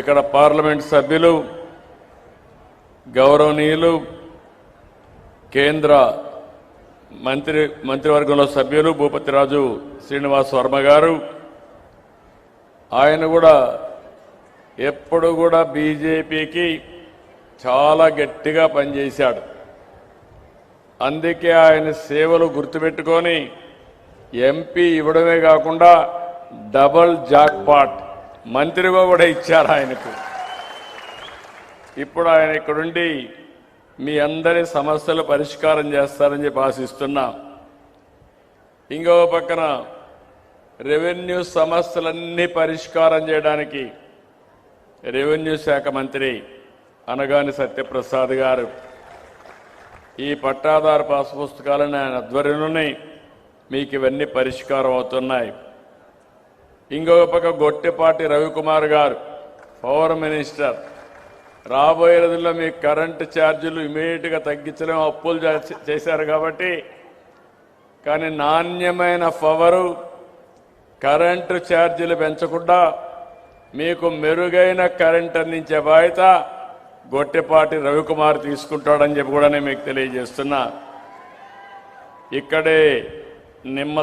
ఇక్కడ పార్లమెంట్ సభ్యులు గౌరవనీయులు కేంద్ర మంత్రివర్గంలో సభ్యులు భూపతిరాజు శ్రీనివాస్ వర్మ గారు ఆయన కూడా ఎప్పుడు కూడా బీజేపీకి చాలా గట్టిగా పనిచేశాడు. అందుకే ఆయన సేవలు గుర్తుపెట్టుకొని ఎంపీ ఇవ్వడమే కాకుండా డబుల్ జాక్పాట్ మంత్రిగా కూడా ఇచ్చారు ఆయనకు. ఇప్పుడు ఆయన ఇక్కడుండి మీ అందరి సమస్యలు పరిష్కారం చేస్తారని చెప్పి ఆశిస్తున్నా. ఇంకో పక్కన రెవెన్యూ సమస్యలన్నీ పరిష్కారం చేయడానికి రెవెన్యూ శాఖ మంత్రి అనగాని సత్యప్రసాద్ గారు ఈ పట్టాదారు పాస్ పుస్తకాలను ఆయన ఆధ్వర్యంలోనే మీకు ఇవన్నీ పరిష్కారం అవుతున్నాయి. ఇంకొక పక్క గొట్టిపాటి రవికుమార్ గారు పవర్ మినిస్టర్ రాబోయే రోజుల్లో మీకు కరెంటు ఛార్జీలు ఇమీడియట్గా తగ్గించలేము, అప్పులు చేశారు కాబట్టి. కానీ నాణ్యమైన పవరు కరెంటు ఛార్జీలు పెంచకుండా మీకు మెరుగైన కరెంట్ అందించే బాధ్యత గొట్టిపాటి రవికుమార్ తీసుకుంటాడని చెప్పి కూడా నేను మీకు తెలియజేస్తున్నా. ఇక్కడే నిమ్మ